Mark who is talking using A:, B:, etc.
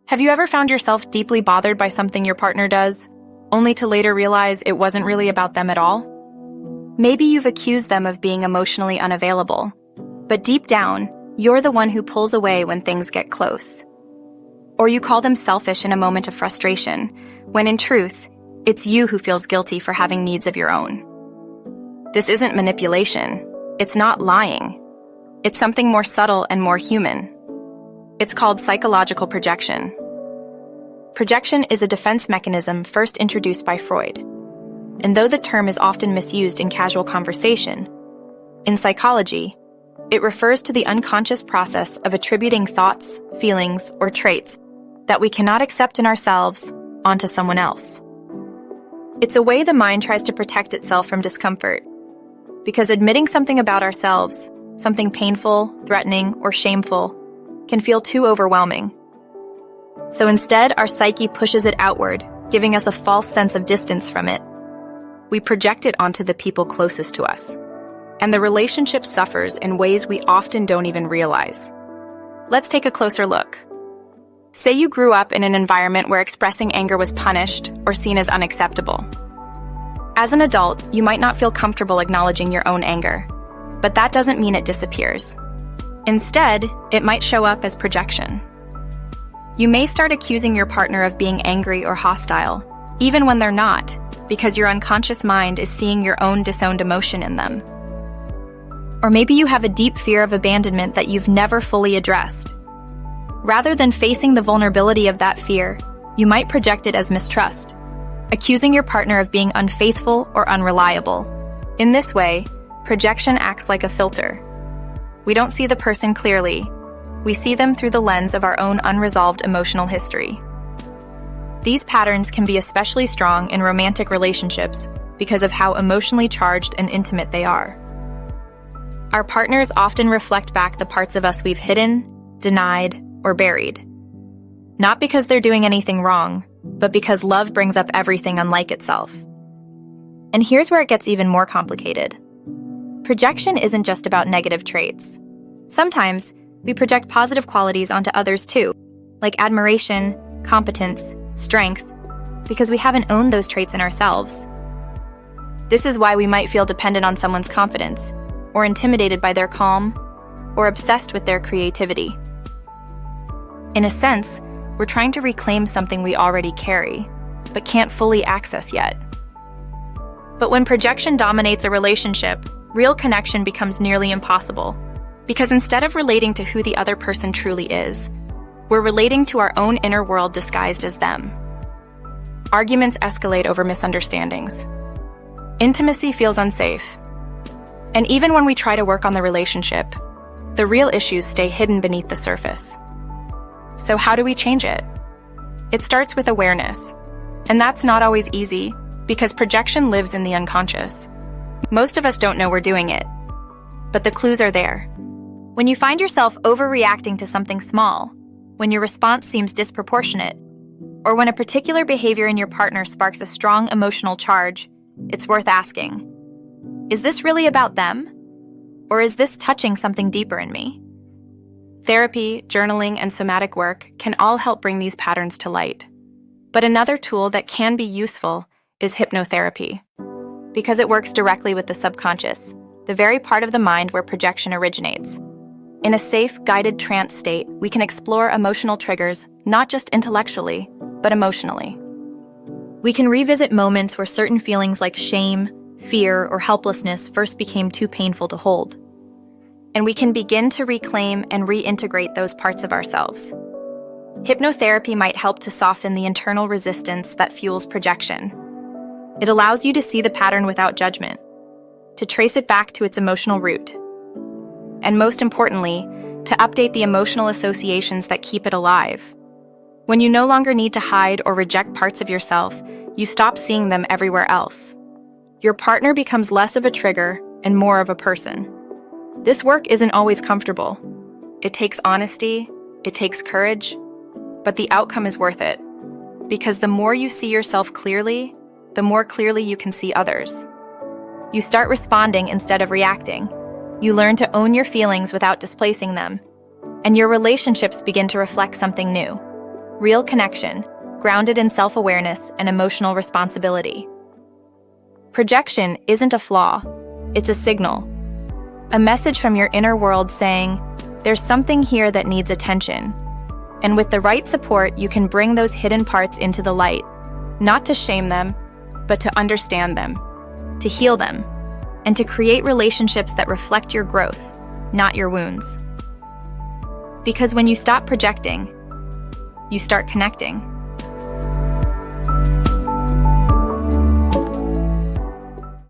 A: Have you ever found yourself deeply bothered by something your partner does, only to later realize it wasn't really about them at all? Maybe you've accused them of being emotionally unavailable, but deep down, you're the one who pulls away when things get close. Or you call them selfish in a moment of frustration, when in truth, it's you who feels guilty for having needs of your own. This isn't manipulation. It's not lying. It's something more subtle and more human. It's called psychological projection. Projection is a defense mechanism first introduced by Freud. And though the term is often misused in casual conversation, in psychology, it refers to the unconscious process of attributing thoughts, feelings, or traits that we cannot accept in ourselves onto someone else. It's a way the mind tries to protect itself from discomfort, because admitting something about ourselves, something painful, threatening, or shameful, can feel too overwhelming. So instead, our psyche pushes it outward, giving us a false sense of distance from it. We project it onto the people closest to us, and the relationship suffers in ways we often don't even realize. Let's take a closer look. Say you grew up in an environment where expressing anger was punished or seen as unacceptable. As an adult, you might not feel comfortable acknowledging your own anger, but that doesn't mean it disappears. Instead, it might show up as projection. You may start accusing your partner of being angry or hostile, even when they're not, because your unconscious mind is seeing your own disowned emotion in them. Or maybe you have a deep fear of abandonment that you've never fully addressed. Rather than facing the vulnerability of that fear, you might project it as mistrust, accusing your partner of being unfaithful or unreliable. In this way, projection acts like a filter. We don't see the person clearly. We see them through the lens of our own unresolved emotional history. These patterns can be especially strong in romantic relationships because of how emotionally charged and intimate they are. Our partners often reflect back the parts of us we've hidden, denied, or buried. Not because they're doing anything wrong, but because love brings up everything unlike itself. And here's where it gets even more complicated. Projection isn't just about negative traits. Sometimes, we project positive qualities onto others too, like admiration, competence, strength, because we haven't owned those traits in ourselves. This is why we might feel dependent on someone's confidence, or intimidated by their calm, or obsessed with their creativity. In a sense, we're trying to reclaim something we already carry, but can't fully access yet. But when projection dominates a relationship, real connection becomes nearly impossible, because instead of relating to who the other person truly is, we're relating to our own inner world disguised as them. Arguments escalate over misunderstandings. Intimacy feels unsafe. And even when we try to work on the relationship, the real issues stay hidden beneath the surface. So how do we change it? It starts with awareness. And that's not always easy, because projection lives in the unconscious. Most of us don't know we're doing it. But the clues are there. When you find yourself overreacting to something small, when your response seems disproportionate, or when a particular behavior in your partner sparks a strong emotional charge, it's worth asking, is this really about them? Or is this touching something deeper in me? Therapy, journaling, and somatic work can all help bring these patterns to light. But another tool that can be useful is hypnotherapy, because it works directly with the subconscious, the very part of the mind where projection originates. In a safe, guided trance state, we can explore emotional triggers, not just intellectually, but emotionally. We can revisit moments where certain feelings like shame, fear, or helplessness first became too painful to hold. And we can begin to reclaim and reintegrate those parts of ourselves. Hypnotherapy might help to soften the internal resistance that fuels projection. It allows you to see the pattern without judgment, to trace it back to its emotional root, and most importantly, to update the emotional associations that keep it alive. When you no longer need to hide or reject parts of yourself, you stop seeing them everywhere else. Your partner becomes less of a trigger and more of a person. This work isn't always comfortable. It takes honesty, it takes courage, but the outcome is worth it. Because the more you see yourself clearly, the more clearly you can see others. You start responding instead of reacting. You learn to own your feelings without displacing them, and your relationships begin to reflect something new. Real connection, grounded in self-awareness and emotional responsibility. Projection isn't a flaw, it's a signal. A message from your inner world saying, there's something here that needs attention. And with the right support, you can bring those hidden parts into the light, not to shame them, but to understand them, to heal them, and to create relationships that reflect your growth, not your wounds. Because when you stop projecting, you start connecting.